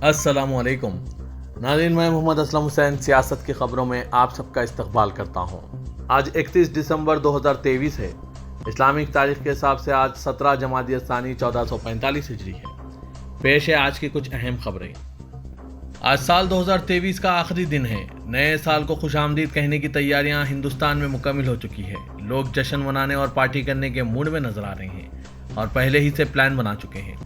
السلام علیکم ناظرین، میں محمد اسلم حسین سیاست کی خبروں میں آپ سب کا استقبال کرتا ہوں۔ آج 31 دسمبر 2023 ہے۔ اسلامک تاریخ کے حساب سے آج 17 جمادی الثانی 1445 ہجری ہے۔ پیش ہے آج کی کچھ اہم خبریں۔ آج سال 2023 کا آخری دن ہے۔ نئے سال کو خوش آمدید کہنے کی تیاریاں ہندوستان میں مکمل ہو چکی ہے۔ لوگ جشن منانے اور پارٹی کرنے کے موڈ میں نظر آ رہے ہیں اور پہلے ہی سے پلان بنا چکے ہیں۔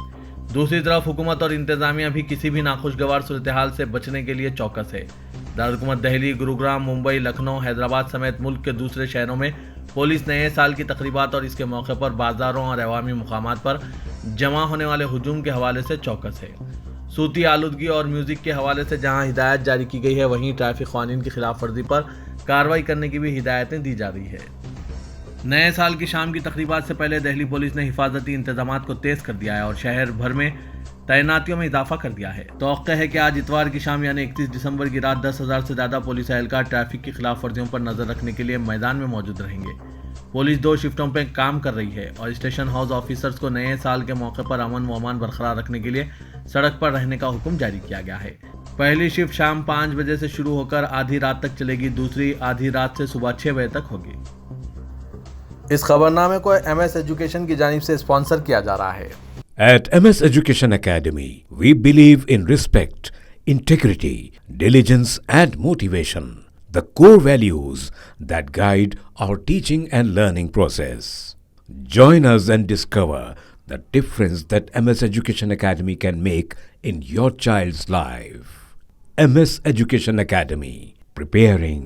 دوسری طرف حکومت اور انتظامیہ بھی کسی بھی ناخوشگوار صورتحال سے بچنے کے لیے چوکس ہے۔ دارالحکومت دہلی، گروگرام، ممبئی، لکھنؤ، حیدرآباد سمیت ملک کے دوسرے شہروں میں پولیس نئے سال کی تقریبات اور اس کے موقع پر بازاروں اور عوامی مقامات پر جمع ہونے والے ہجوم کے حوالے سے چوکس ہے۔ صوتی آلودگی اور میوزک کے حوالے سے جہاں ہدایت جاری کی گئی ہے، وہیں ٹریفک قوانین کی خلاف ورزی پر کارروائی کرنے کی بھی ہدایتیں دی جا رہی ہے۔ نئے سال کی شام کی تقریبات سے پہلے دہلی پولیس نے حفاظتی انتظامات کو تیز کر دیا ہے اور شہر بھر میں تعیناتیوں میں اضافہ کر دیا ہے۔ توقع ہے کہ آج اتوار کی شام یعنی 31 دسمبر کی رات 10,000 سے زیادہ پولیس اہلکار ٹریفک کی خلاف ورزیوں پر نظر رکھنے کے لیے میدان میں موجود رہیں گے۔ پولیس 2 شفٹوں پہ کام کر رہی ہے اور اسٹیشن ہاؤس آفیسرز کو نئے سال کے موقع پر امن و امان برقرار رکھنے کے لیے سڑک پر رہنے کا حکم جاری کیا گیا ہے۔ پہلی شفٹ شام 5 بجے سے شروع ہو کر آدھی رات تک چلے گی، دوسری آدھی رات سے صبح 6 بجے تک ہوگی۔ اس خبرنامے کو MS ایجوکیشن کی جانب سے اسپانسر کیا جا رہا ہے۔ At MS Education Academy, we believe in respect, integrity, diligence and motivation, the core values that guide our teaching and learning process. Join us and discover the difference that MS Education Academy can make in your child's life. MS Education Academy, preparing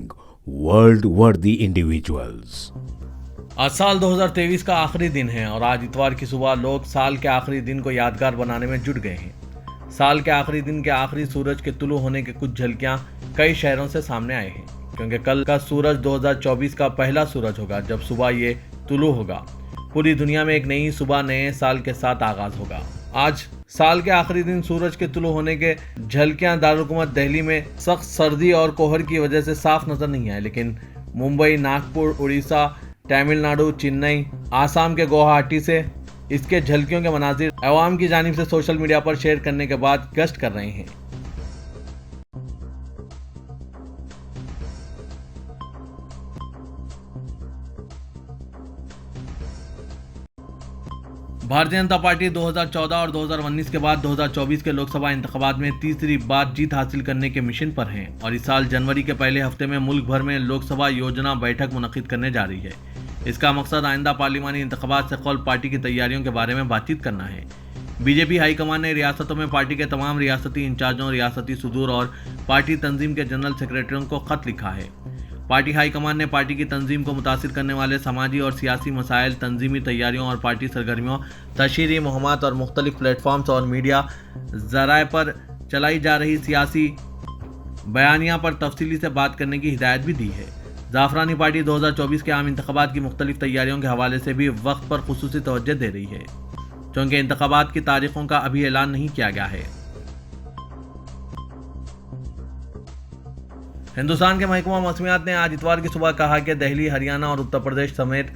world-worthy individuals. آج سال 2023 کا آخری دن ہے اور آج اتوار کی صبح لوگ سال کے آخری دن کو یادگار بنانے میں جٹ گئے ہیں۔ سال کے آخری دن کے آخری سورج کے طلوع ہونے کے کچھ جھلکیاں کئی شہروں سے سامنے آئے ہیں، کیونکہ کل کا سورج 2024 کا پہلا سورج ہوگا جب صبح یہ طلوع ہوگا۔ پوری دنیا میں ایک نئی صبح نئے سال کے ساتھ آغاز ہوگا۔ آج سال کے آخری دن سورج کے طلوع ہونے کے جھلکیاں دارالحکومت دہلی میں سخت سردی اور کوہر کی وجہ سے صاف نظر نہیں آئے، لیکن ممبئی، ناگپور، اڑیسہ، تمل ناڈو، چنئی، آسام کے گوہاٹی سے اس کے جھلکیوں کے مناظر عوام کی جانب سے سوشل میڈیا پر شیئر کرنے کے بعد گشت کر رہے ہیں۔ بھارتیہ جنتا پارٹی 2014 اور 2019 کے بعد 2024 کے لوک سبھا انتخابات میں تیسری بار جیت حاصل کرنے کے مشن پر ہیں اور اس سال جنوری کے پہلے ہفتے میں ملک بھر میں لوک سبھا یوجنا بیٹھک منعقد کرنے جا رہی ہے۔ اس کا مقصد آئندہ پارلیمانی انتخابات سے قبل پارٹی کی تیاریوں کے بارے میں بات چیت کرنا ہے۔ BJP ہائی کمان نے ریاستوں میں پارٹی کے تمام ریاستی انچارجوں، ریاستی صدور اور پارٹی تنظیم کے جنرل سیکریٹریوں کو خط لکھا ہے۔ پارٹی ہائی کمان نے پارٹی کی تنظیم کو متاثر کرنے والے سماجی اور سیاسی مسائل، تنظیمی تیاریوں اور پارٹی سرگرمیوں، تشہیری مہمات اور مختلف پلیٹ فارمز اور میڈیا ذرائع پر چلائی جا رہی سیاسی بیانیہ پر تفصیلی سے بات کرنے کی ہدایت بھی دی ہے۔ زعفرانی پارٹی 2024 کے عام انتخابات کی مختلف تیاریوں کے حوالے سے بھی وقت پر خصوصی توجہ دے رہی ہے، چونکہ انتخابات کی تاریخوں کا ابھی اعلان نہیں کیا گیا ہے۔ ہندوستان کے محکمہ موسمیات نے آج اتوار کی صبح کہا کہ دہلی، ہریانہ اور اتر پردیش سمیت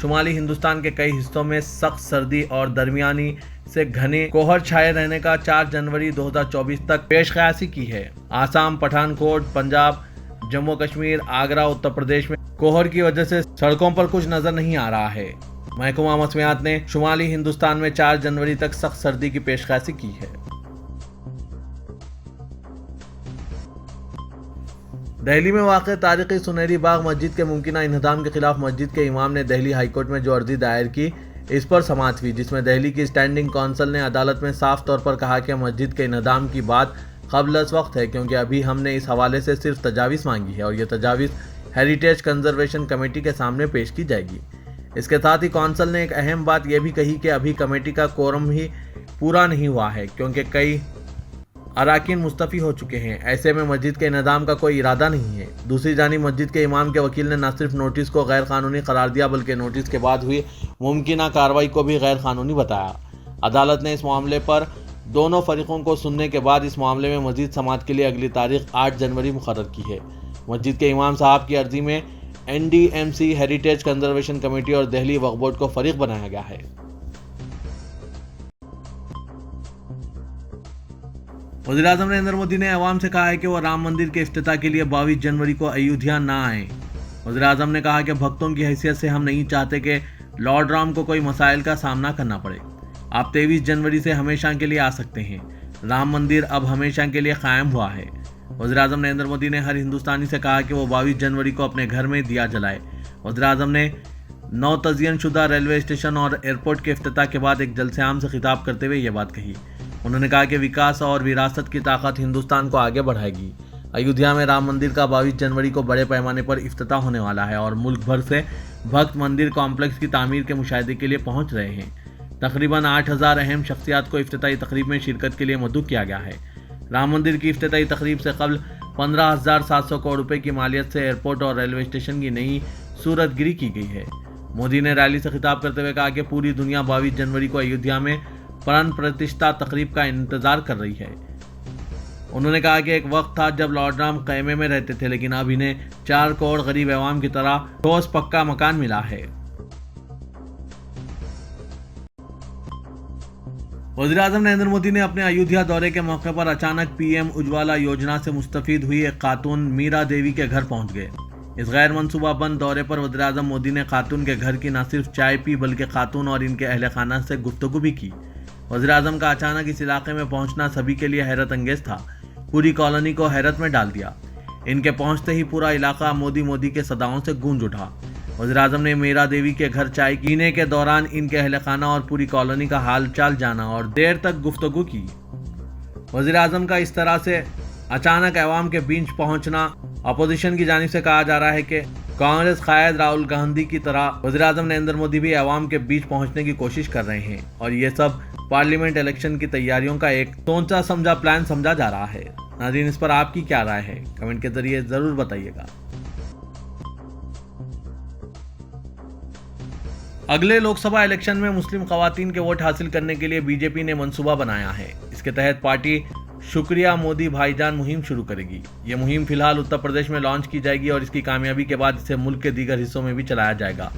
شمالی ہندوستان کے کئی حصوں میں سخت سردی اور درمیانی سے گھنے کوہر چھائے رہنے کا 4 جنوری 2024 تک پیش قیاسی کی ہے۔ آسام، پٹھان کوٹ، پنجاب، جموں کشمیر، آگرہ، اتر پردیش میں کوہر کی وجہ سے سڑکوں پر کچھ نظر نہیں آ رہا ہے۔ محکمہ موسمیات نے شمالی ہندوستان میں 4 جنوری تک سخت سردی کی پیش قیاسی کی ہے۔ دہلی میں واقع تاریخی سنہری باغ مسجد کے ممکنہ انہدام کے خلاف مسجد کے امام نے دہلی ہائی کورٹ میں جو عرضی دائر کی، اس پر سماعت ہوئی، جس میں دہلی کی اسٹینڈنگ کونسل نے عدالت میں صاف طور پر کہا کہ مسجد کے انہدام کی بات قبل از وقت ہے، کیونکہ ابھی ہم نے اس حوالے سے صرف تجاویز مانگی ہے اور یہ تجاویز ہیریٹیج کنزرویشن کمیٹی کے سامنے پیش کی جائے گی۔ اس کے ساتھ ہی کونسل نے ایک اہم بات یہ بھی کہی کہ ابھی کمیٹی کا کورم ہی پورا نہیں ہوا ہے، کیونکہ کئی اراکین مستعفی ہو چکے ہیں۔ ایسے میں مسجد کے انہدام کا کوئی ارادہ نہیں ہے۔ دوسری جانب مسجد کے امام کے وکیل نے نہ صرف نوٹس کو غیر قانونی قرار دیا بلکہ نوٹس کے بعد ہوئی ممکنہ کارروائی کو بھی غیر قانونی بتایا۔ عدالت نے اس معاملے پر دونوں فریقوں کو سننے کے بعد اس معاملے میں مزید سماعت کے لیے اگلی تاریخ 8 جنوری مقرر کی ہے۔ مسجد کے امام صاحب کی عرضی میں NDMC، ہیریٹیج کنزرویشن کمیٹی اور دہلی وقف بورڈ کو فریق بنایا گیا ہے۔ वज़ीर-ए-आज़म नरेंद्र मोदी ने अवाम से कहा है कि वो राम मंदिर के इफ्तिताह के लिए 22 जनवरी को अयोध्या ना आए। वज़ीर-ए-आज़म ने कहा कि भक्तों की हैसियत से हम नहीं चाहते कि लॉर्ड राम को कोई मसाइल का सामना करना पड़े। आप 23 जनवरी से हमेशा के लिए आ सकते हैं। राम मंदिर अब हमेशा के लिए कायम हुआ है। वज़ीर-ए-आज़म नरेंद्र मोदी ने हर हिंदुस्तानी से कहा कि वो 22 जनवरी को अपने घर में दिया जलाए। वज़ीर-ए-आज़म ने नौ तज़यीन शुदा रेलवे स्टेशन और एयरपोर्ट के इफ्तिताह के बाद एक जलसे-आम से खिताब करते हुए ये बात कही। उन्होंने कहा कि विकास और विरासत की ताकत हिंदुस्तान को आगे बढ़ाएगी। अयोध्या में राम मंदिर का 22 जनवरी को बड़े पैमाने पर इफ्तिताह होने वाला है और मुल्क भर से भक्त मंदिर कॉम्प्लेक्स की तामीर के मुशाहिदे के लिए पहुंच रहे हैं। तकरीबन 8000 अहम शख्सियात को इफ्तिताही तकरीब में शिरकत के लिए मदऊ किया गया है। राम मंदिर की इफ्तिताही तकरीब से कबल 15,700 करोड़ रुपए की मालियत से एयरपोर्ट और रेलवे स्टेशन की नई सूरतगिरी की गई है। मोदी ने रैली से खिताब करते हुए कहा कि पूरी दुनिया 22 जनवरी को अयोध्या में प्राण प्रतिष्ठा तकरीब का इंतजार कर रही है। उन्होंने कहा कि एक वक्त था जब लॉर्ड राम क़ैमे में रहते थे, लेकिन अब इन्हें 4 करोड़ गरीब अवाम की तरह ठोस पक्का मकान मिला है। वज़ीर-ए-आज़म नरेंद्र मोदी ने अपने अयोध्या दौरे के मौके पर अचानक पीएम उज्ज्वला योजना से मुस्तफीद हुई एक खातून मीरा देवी के घर पहुंच गए। इस गैर मंसूबाबंद दौरे पर वज़ीर-ए-आज़म मोदी ने खातून के घर की न सिर्फ चाय पी बल्कि खातून और इनके अहले खाना से गुफ्तगू भी की। वज़ीर-ए-आज़म का अचानक इस इलाके में पहुंचना सभी के लिए हैरत अंगेज था। पूरी कॉलोनी को हैरत में डाल दिया। इनके पहुंचते ही पूरा इलाका मोदी मोदी के सदाओं से गूंज उठा। वज़ीर-ए-आज़म ने मीरा देवी के घर चाय पीने के दौरान इनके अहले खाना और पूरी कॉलोनी का हाल चाल जाना और देर तक गुफ्तगू की। वज़ीर-ए-आज़म का इस तरह से अचानक अवाम के बीच पहुंचना अपोजिशन की जानिब से कहा जा रहा है कि कांग्रेस कायद राहुल गांधी की तरह वज़ीर-ए-आज़म नरेंद्र मोदी भी अवाम के बीच पहुंचने की कोशिश कर रहे हैं और ये सब पार्लियामेंट इलेक्शन की तैयारियों का एक सोचा समझा प्लान समझा जा रहा है। नाज़रीन, इस पर आपकी क्या राय है? कमेंट के जरिए जरूर बताइएगा। अगले लोकसभा इलेक्शन में मुस्लिम खवातीन के वोट हासिल करने के लिए बीजेपी ने मंसूबा बनाया है। इसके तहत पार्टी शुक्रिया मोदी भाईजान मुहिम शुरू करेगी। ये मुहिम फिलहाल उत्तर प्रदेश में लॉन्च की जाएगी और इसकी कामयाबी के बाद इसे मुल्क के दीगर हिस्सों में भी चलाया जाएगा।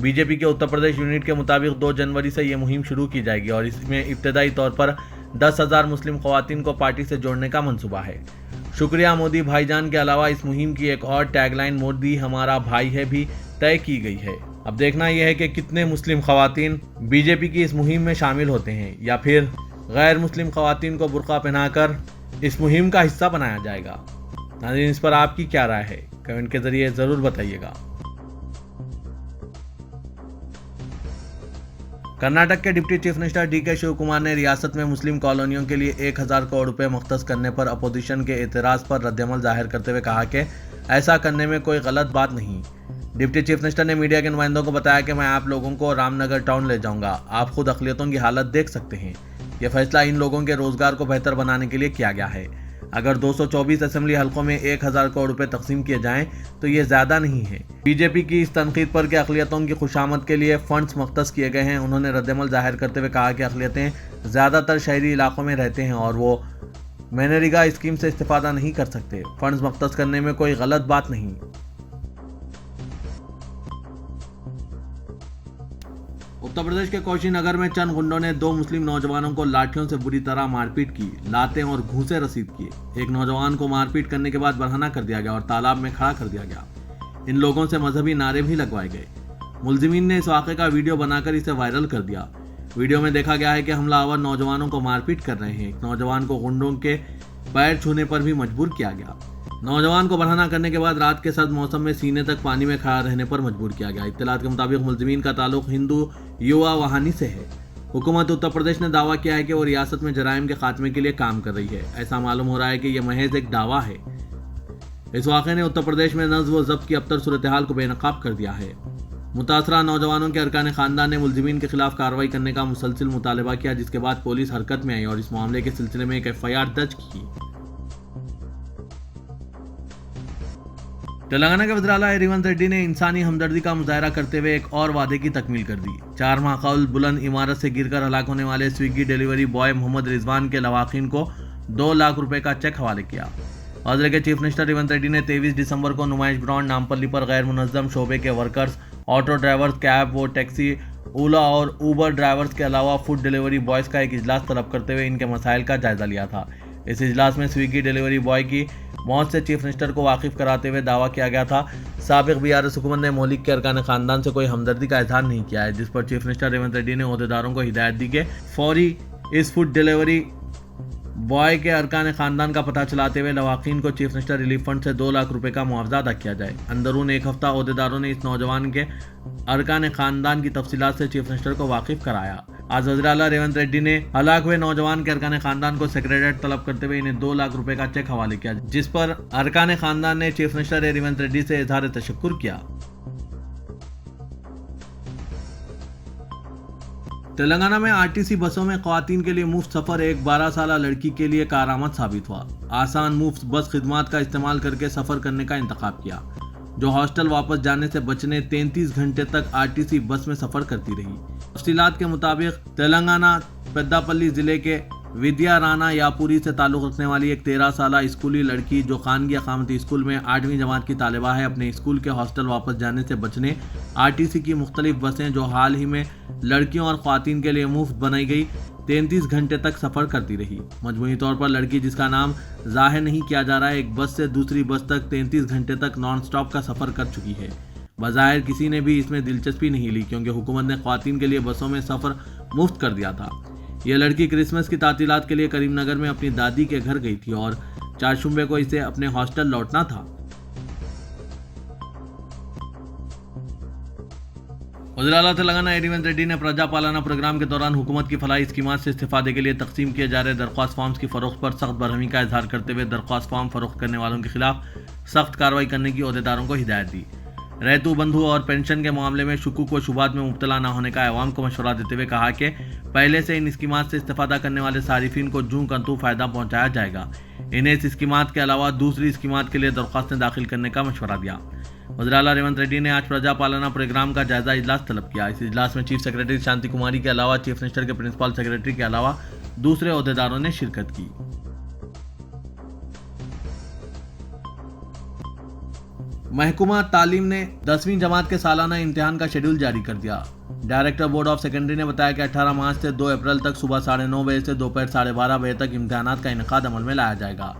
बीजेपी के उत्तर प्रदेश यूनिट के मुताबिक 2 जनवरी से ये मुहिम शुरू की जाएगी और इसमें इब्तदाई तौर पर 10,000 मुस्लिम खवातीन को पार्टी से जोड़ने का मंसूबा है। शुक्रिया मोदी भाईजान के अलावा इस मुहिम की एक और टैगलाइन मोदी हमारा भाई है भी तय की गई है। अब देखना यह है कि कितने मुस्लिम खवातीन बीजेपी की इस मुहिम में शामिल होते हैं या फिर गैर मुस्लिम खवातीन को बुर्का पहनाकर इस मुहिम का हिस्सा बनाया जाएगा। नाज़रीन, इस पर आपकी क्या राय है? कमेंट के जरिए जरूर बताइएगा। कर्नाटक के deputy chief minister DK Shivakumar ने रियासत में मुस्लिम कॉलोनियों के लिए 1000 करोड़ रुपए मुख्तस करने पर अपोजिशन के एतराज़ पर रद्दअमल जाहिर करते हुए कहा कि ऐसा करने में कोई गलत बात नहीं। डिप्टी चीफ मिनिस्टर ने मीडिया के नुमाइंदों को बताया कि मैं आप लोगों को रामनगर टाउन ले जाऊंगा। आप खुद अक़लियतों की हालत देख सकते हैं। यह फैसला इन लोगों के रोजगार को बेहतर बनाने के लिए किया गया है। अगर 224 असेंबली हलकों में 1000 करोड़ रुपए तकसीम किए जाएं तो ये ज़्यादा नहीं है। बीजेपी की इस तनकीद पर कि अक़लियतों की खुशामद के लिए फंड्स मुख्तस किए गए हैं, उन्होंने रद्दअमल जाहिर करते हुए कहा कि अक़लियतें ज़्यादातर शहरी इलाकों में रहते हैं और वो मनरेगा स्कीम से इस्तेफादा नहीं कर सकते। फंड्स मुख्तस करने में कोई गलत बात नहीं। उत्तर प्रदेश के कौशीनगर में चंद गुंडों ने 2 मुस्लिम नौजवानों को लाठियों से बुरी तरह मारपीट की। लातें और घूंसे रसीद किए। एक नौजवान को मारपीट करने के बाद बरहना कर दिया गया और तालाब में खड़ा कर दिया गया। इन लोगों से मजहबी नारे भी लगवाए गए। मुलजिमीन ने इस वाक़े का वीडियो बनाकर इसे वायरल कर दिया। वीडियो में देखा गया है कि हमलावर नौजवानों को मारपीट कर रहे हैं। एक नौजवान को गुंडों के पैर छूने पर भी मजबूर किया गया। नौजवान को बरहना करने के बाद रात के सर्द मौसम में सीने तक पानी में खड़ा रहने पर मजबूर किया गया। इत्तलात के मुताबिक मुलजिमीन का ताल्लुक हिंदू युवा वाहनी से है। हुकूमत उत्तर प्रदेश ने दावा किया है कि वो रियासत में जराइम के खात्मे के लिए काम कर रही है। ऐसा मालूम हो रहा है कि यह महज एक दावा है। इस वाक़े ने उत्तर प्रदेश में नज़्म व ज़ब्त की अबतर सूरत हाल को बेनकाब कर दिया है। मुतासरा नौजवानों के अरकान खानदान ने मुलजिमीन के खिलाफ कार्रवाई करने का मुसलसिल मुतालबा किया, जिसके बाद पुलिस हरकत में आई और इस मामले के सिलसिले में एक FIR दर्ज की। तेलंगाना के वज़ीर आला रेवंत रेड्डी ने इंसानी हमदर्दी का मुजाहरा करते हुए एक और वादे की तकमील कर दी। 4 माह कबल बुलंद इमारत से गिरकर हलाक होने वाले Swiggy delivery boy Mohammad Rizwan के लवाकिन को 2 लाख रुपए का चेक हवाले किया। वज़ीर के चीफ मिनिस्टर रेवंत रेड्डी ने 23 दिसंबर को नुमाइश ग्राउंड नामपल्ली पर गैर मुनज़्ज़म शोबे के वर्कर्स, ऑटो ड्राइवर्स, कैब व टैक्सी, ओला और ऊबर ड्राइवर्स के अलावा फूड डिलीवरी बॉयज़ का एक इजलास तलब करते हुए इनके मसाइल का जायजा लिया था। इस इजलास में स्विगी डिलीवरी बॉय की मौत से चीफ मिनिस्टर को वाकिफ कराते हुए दावा किया गया था। साबिक बीआरएस हुकूमत ने मोलिक के अरकान खानदान से कोई हमदर्दी का इजहार नहीं किया है, जिस पर चीफ मिनिस्टर रेवंत रेड्डी ने ओहदेदारों को हिदायत दी कि फौरी इस फूड डिलीवरी बॉय के अरकान खानदान का पता चलाते हुए लवाकीन को चीफ मिनिस्टर रिलीफ फंड से 2 लाख रुपए का मुआवजा अदा किया जाए। अंदरून एक हफ्ता ओहदेदारों ने इस नौजवान के अरकान खानदान की तफसीलात से चीफ मिनिस्टर को वाकिफ कराया। आज वज़ीर आला रेवंत रेड्डी ने हलाक हुए नौजवान के अरकान खानदान को सेक्रेटरीट तलब करते हुए इन्हें 2 लाख रुपए का चेक हवाले किया, जिस पर अरकान खानदान ने चीफ मिनिस्टर रेवंत रेड्डी से इजहार तशक्कुर किया। तेलंगाना में आरटीसी बसों में ख्वातीन के लिए मुफ्त सफर एक 12 साल लड़की के लिए कारआमद साबित हुआ। आसान मुफ्त बस खिदमात का इस्तेमाल करके सफर करने का इंतखाब किया, जो हॉस्टल वापस जाने से बचने 33 घंटे तक आरटीसी बस में सफर करती रही। तफसीलात के मुताबिक तेलंगाना पेद्दापल्ली जिले के विद्या राना यापुरी से ताल्लुक़ रखने वाली एक 13 साल स्कूली लड़की जो खानगी अकामती स्कूल में 8वीं जमात की तालिबा है, अपने स्कूल के हॉस्टल वापस जाने से बचने आरटीसी की मुख्तलिफ बसें जो हाल ही में लड़कियों और ख्वातीन के लिए मुफ्त बनाई गई 33 घंटे तक सफ़र करती रही। मजमूई तौर पर लड़की, जिसका नाम जाहिर नहीं किया जा रहा है, एक बस से दूसरी बस तक 33 घंटे तक नॉन स्टॉप का सफ़र कर चुकी है। बज़ाहिर किसी ने भी इसमें दिलचस्पी नहीं ली, क्योंकि हुकूमत ने ख्वातीन के लिए बसों में सफ़र मुफ्त कर दिया था। यह लड़की क्रिसमस की तातीलात के लिए करीमनगर में अपनी दादी के घर गई थी और 4 शुंबे को इसे अपने हॉस्टल लौटना था। वज़ीर आला तेलंगाना रेवंत रेड्डी ने प्रजा पालना प्रोग्राम के दौरान हुकूमत की फलाही स्कीमात से इस्तेफादे के लिए तकसीम किए जा रहे दरख्वास्त फॉर्म्स की फरोख्त पर सख्त बरहमी का इजहार करते हुए दरख्वास्त फॉर्म फरोख्त करने वालों के खिलाफ सख्त कार्रवाई करने की ओहदेदारों को हिदायत दी। रैतू बंधु और पेंशन के मामले में शुकूक व शुबात में मुब्तला न होने का अवाम को मशवरा देते हुए कहा कि पहले से इन स्कीमात से इस्तेफादा करने वाले सारिफिन को जूं कंतु फ़ायदा पहुँचाया जाएगा। इन्हें इस स्कीमात के अलावा दूसरी स्कीमात के लिए दरख्वास्तें दाखिल करने का मशवरा दिया। वज़ीर आला रेवंत रेड्डी ने आज प्रजा पालना प्रोग्राम का जायजा इजलास तलब किया। इस इजलास में चीफ सेक्रेटरी शांति कुमारी के अलावा चीफ मिनिस्टर के प्रिंसिपल सेक्रेटरी के अलावा दूसरे ओहदेदारों ने शिरकत की। महकमा तालीम ने 10वीं जमात के सालाना इम्तिहान का शेड्यूल जारी कर दिया। डायरेक्टर बोर्ड ऑफ सेकेंडरी ने बताया कि 18 मार्च से 2 अप्रैल तक सुबह 9:30 बजे से दोपहर 12:30 बजे तक इम्तिहानात का इनेकाद अमल में लाया जाएगा।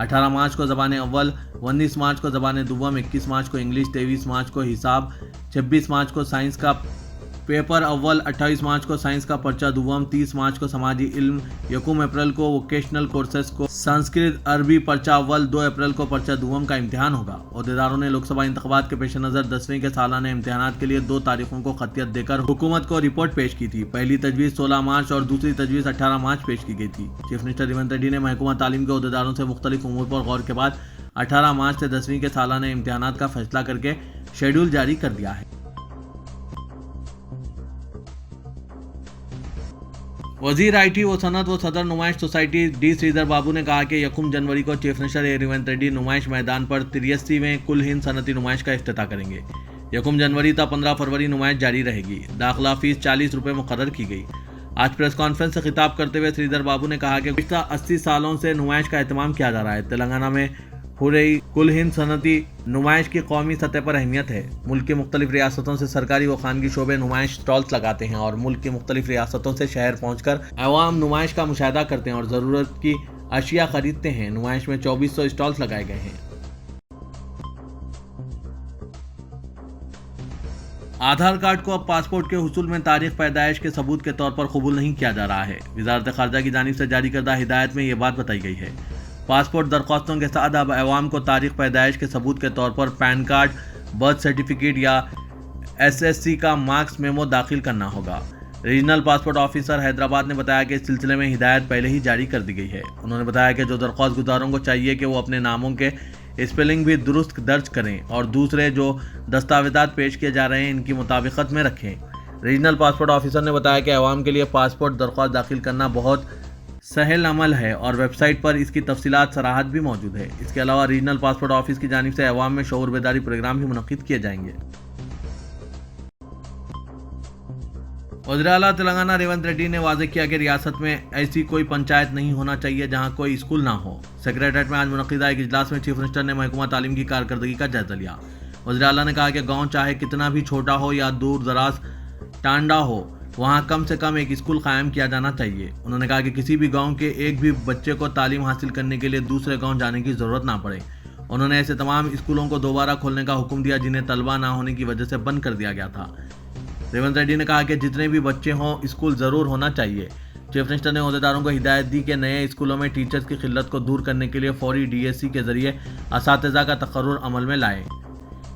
18 मार्च को ज़बान अव्वल, 19 मार्च को ज़बान दुव्वम, 21 मार्च को इंग्लिश, 23 मार्च को हिसाब, 26 मार्च को साइंस का पेपर अव्वल, 28 मार्च को साइंस का पर्चा दुव्वम, 30 मार्च को समाजी इल्म, 1 अप्रैल को वोकेशनल कोर्सेज को संस्कृत अरबी पर्चा अव्वल, 2 अप्रैल को पर्चा दुव्वम का इम्तिहान होगा। ओहदेदारों ने लोकसभा इंतखाबात के पेश नज़र 10वीं के सालाना इम्तिहानात के लिए 2 तारीखों को खतियत देकर हुकूमत को रिपोर्ट पेश की थी। पहली तजवीज़ 16 मार्च और दूसरी तजवीज़ 18 मार्च पेश की गई थी। चीफ मिनिस्टर रेवंत रेड्डी ने महकमा तालीम के ओहदेदारों से मुख्तलिफ उमूर पर गौर के बाद 18 मार्च से 10वीं के सालाना इम्तिहानात का फैसला करके शेड्यूल जारी कर दिया है। वजीर आईटी व सनत व सदर नुमाइश सोसाइटी डी श्रीधर बाबू ने कहा कि 1 जनवरी को चीफ मिनिस्टर रेवंत रेड्डी नुमाइश मैदान पर 83वें कुल हिंद सनती नुमाइश का इफ्तिताह करेंगे। 1 जनवरी तक 15 फरवरी नुमाइश जारी रहेगी। दाखिला फीस 40 रुपये मुकर्रर की गई। आज प्रेस कॉन्फ्रेंस से खिताब करते हुए श्रीधर बाबू ने कहा कि पिछले 80 सालों से नुमाइश का एहतमाम किया जा रहा है। तेलंगाना में हो रही कुल हिंद सनती नुमाइश की कौमी सतह पर अहमियत है। मुल्क की मुख्तलिफ रियासतों से सरकारी व खानगी शोबे नुमाइश स्टॉल्स लगाते हैं और मुल्क की मुख्तलिफ रियासतों से शहर पहुंचकर अवाम नुमाइश का मुशाहिदा करते हैं और ज़रूरत की अशिया खरीदते हैं। नुमाइश में 2400 स्टॉल्स लगाए गए हैं। आधार कार्ड को अब पासपोर्ट के हुसूल में तारीख पैदाइश के सबूत के तौर पर कबूल नहीं किया जा रहा है। वज़ारत ख़ारजा की जानिब से जारी करदा हिदायत में ये बात बताई गई है। पासपोर्ट दरख्वास्तों के साथ अब अवाम को तारीख पैदाइश के सबूत के तौर पर पैन कार्ड, बर्थ सर्टिफिकेट या SSC का मार्क्स मेमो दाखिल करना होगा। रीजनल पासपोर्ट ऑफिसर हैदराबाद ने बताया कि इस सिलसिले में हिदायत पहले ही जारी कर दी गई है। उन्होंने बताया कि जो दरख्वास्त गुजारों को चाहिए कि वो अपने नामों के स्पेलिंग भी दुरुस्त दर्ज करें और दूसरे जो दस्तावेज़ात पेश किए जा रहे हैं इनकी मुताबिकत में रखें। रीजनल पासपोर्ट ऑफिसर ने बताया कि अवाम के लिए पासपोर्ट दरख्वास्त दाखिल करना बहुत सहल अमल है और वेबसाइट पर इसकी तफसीलात सराहत भी मौजूद है। इसके अलावा रीजनल पासपोर्ट ऑफिस की जानिब से अवाम में शऊर बेदारी प्रोग्राम भी मुनक्किद किए जाएंगे। वज़ीर आला तेलंगाना रेवंत रेड्डी ने वाज़ेह किया कि रियासत में ऐसी कोई पंचायत नहीं होना चाहिए जहां कोई स्कूल ना हो। सेक्रेटरीट में आज मुनक्किदा एक इजलास में चीफ मिनिस्टर ने महकमा तालीम की कारकर्दगी का जायजा लिया। वज़ीर आला ने कहा कि गाँव चाहे कितना भी छोटा हो या दूर दराज टांडा हो, वहाँ कम से कम एक स्कूल कायम किया जाना चाहिए। उन्होंने कहा कि किसी भी गांव के एक भी बच्चे को तालीम हासिल करने के लिए दूसरे गांव जाने की ज़रूरत ना पड़े। उन्होंने ऐसे तमाम स्कूलों को दोबारा खोलने का हुक्म दिया जिन्हें तलबा ना होने की वजह से बंद कर दिया गया था। रेवंत रेड्डी ने कहा कि जितने भी बच्चे हों स्कूल ज़रूर होना चाहिए। चीफ मिनिस्टर ने अहदेदारों को हिदायत दी कि नए स्कूलों में टीचर्स की किल्लत को दूर करने के लिए फौरी DSC के जरिए असातिज़ा का तकर्रुर अमल में लाएं।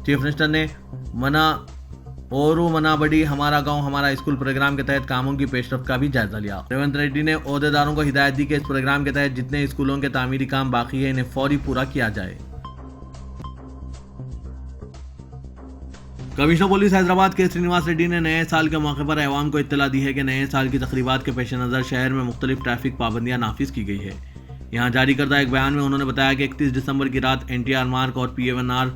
चीफ मिनिस्टर ने मना बड़ी हमारा गांव हमारा स्कूल प्रोग्राम के तहत कामों की पेशरफ्त का भी जायजा लिया। रेवंत रेड्डी ने अहदेदारों को हिदायत दी कि इस प्रोग्राम के तहत जितने स्कूलों के तामीरी काम बाकी है इन्हें फौरी पूरा किया जाए। कमिश्नर पुलिस हैदराबाद के श्रीनिवास रेड्डी ने नए साल के मौके पर अवाम को इत्तला दी है कि नए साल की तकरीबात के पेश नज़र शहर में मुख्तलिफ ट्रैफिक पाबंदियां नाफिज की गई है। यहाँ जारी करदा एक बयान में उन्होंने बताया कि 31 दिसंबर की रात NTR मार्ग और PAVNR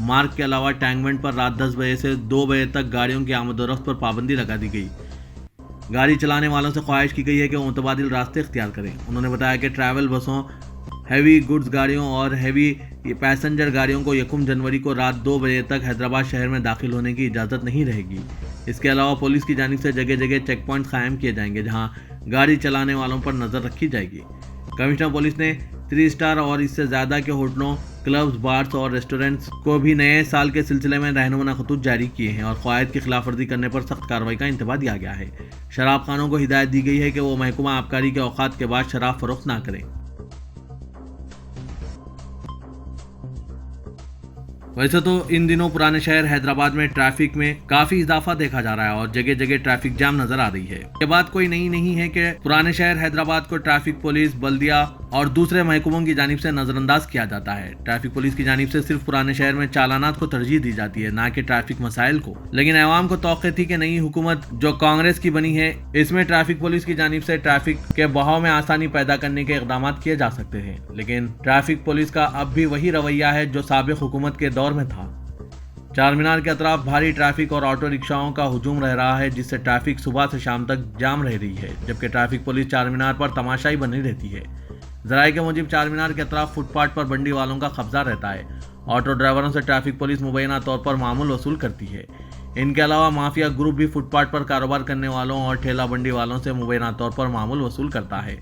मार्ग के अलावा टैंकमेंट पर रात 10 बजे से 2 बजे तक गाड़ियों की आमदोरफ्त पर पाबंदी लगा दी गई। गाड़ी चलाने वालों से ख्वाहिश की गई है कि वो मुतबादिल रास्ते इख्तियार करें। उन्होंने बताया कि ट्रैवल बसों, हैवी गुड्स गाड़ियों और हैवी पैसेंजर गाड़ियों को 1 जनवरी को रात 2 बजे तक हैदराबाद शहर में दाखिल होने की इजाज़त नहीं रहेगी। इसके अलावा पुलिस की जानिब से जगह जगह चेक पॉइंट कायम किए जाएंगे जहां गाड़ी चलाने वालों पर नज़र रखी जाएगी। कमिश्नर पुलिस ने 3 स्टार और इससे ज़्यादा के होटलों, क्लब्स, बार्स और रेस्टोरेंट्स को भी नए साल के सिलसिले में रहनुमा खतूत जारी किए हैं और क़वायद की खिलाफ वर्जी करने पर सख्त कार्रवाई का इंतबाह दिया गया है। शराब खानों को हिदायत दी गई है कि वो महकमा आबकारी के औकात के बाद शराब फरोख्त ना करें। वैसे तो इन दिनों पुराने शहर हैदराबाद में ट्रैफिक में काफी इजाफा देखा जा रहा है और जगह जगह ट्रैफिक जाम नजर आ रही है। ये बात कोई नई नहीं है कि पुराने शहर हैदराबाद को ट्रैफिक पुलिस, बल्दिया और दूसरे महकमों की जानिब से नजरअंदाज किया जाता है। ट्रैफिक पुलिस की जानिब से सिर्फ पुराने शहर में चालानात को तरजीह दी जाती है, ना कि ट्रैफिक मसाइल को। लेकिन अवाम को तौक़े थी कि नई हुकूमत जो कांग्रेस की बनी है इसमें ट्रैफिक पुलिस की जानिब से ट्रैफिक के बहाव में आसानी पैदा करने के इक़दाम किए जा सकते हैं। लेकिन ट्रैफिक पुलिस का अब भी वही रवैया है जो साबिक़ हुकूमत के दौर में था। चार मीनार के अतराफ भारी ट्रैफिक और ऑटो रिक्शाओं का हुजूम रह रहा है जिससे ट्रैफिक सुबह से शाम तक जाम रह रही है, जबकि ट्रैफिक पुलिस चार मीनार पर तमाशाई बनी रहती है। ज़राए के मुजिब चार मीनार के अतराफ फुटपाथ पर बंडी वालों का कब्जा रहता है। ऑटो ड्राइवरों से ट्रैफिक पुलिस मुबैना तौर पर मामूल वसूल करती है। इनके अलावा माफिया ग्रुप भी फुटपाथ पर कारोबार करने वालों और ठेला बंडी वालों से मुबैना तौर पर मामूल वसूल करता है।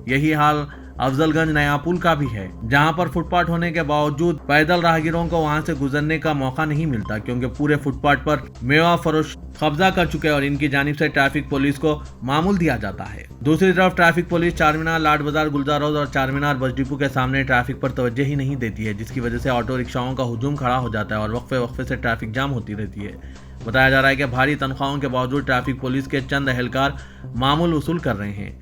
यही हाल अफजलगंज नया पुल का भी है, जहां पर फुटपाथ होने के बावजूद पैदल राहगीरों को वहां से गुजरने का मौका नहीं मिलता क्योंकि पूरे फुटपाथ पर मेवा फरोश कब्जा कर चुके और इनकी जानिब से ट्रैफिक पुलिस को मामूल दिया जाता है। दूसरी तरफ ट्रैफिक पुलिस चार मीनार, लाड बाजार, गुलजार रोड और चार मीनार बस डिपो के सामने ट्रैफिक पर तवज्जो ही नहीं देती है, जिसकी वजह से ऑटो रिक्शाओं का हुजूम खड़ा हो जाता है और वक्फे से ट्रैफिक जाम होती रहती है। बताया जा रहा है कि भारी तनख्वाहों के बावजूद ट्रैफिक पुलिस के चंद एहलकार मामूल वसूल कर रहे हैं।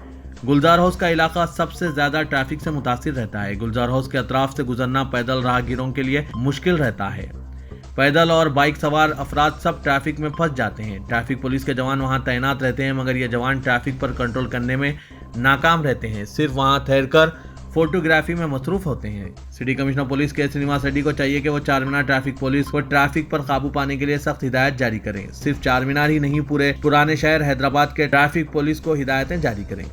गुलजार हाउस का इलाका सबसे ज्यादा ट्रैफिक से मुतासिर रहता है। गुलजार हाउस के अतराफ से गुजरना पैदल राहगीरों के लिए मुश्किल रहता है। पैदल और बाइक सवार अफराद सब ट्रैफिक में फंस जाते हैं। ट्रैफिक पुलिस के जवान वहां तैनात रहते हैं मगर ये जवान ट्रैफिक पर कंट्रोल करने में नाकाम रहते हैं, सिर्फ वहां ठहरकर फोटोग्राफी में मसरूफ होते हैं। सिटी कमिश्नर पुलिस के श्रीनिवास रेड्डी को चाहिए कि वो चार मीनार ट्रैफिक पुलिस को ट्रैफिक पर काबू पाने के लिए सख्त हिदायत जारी करें। सिर्फ चार मीनार ही नहीं, पूरे पुराने शहर हैदराबाद के ट्रैफिक पुलिस को हिदायतें जारी करें।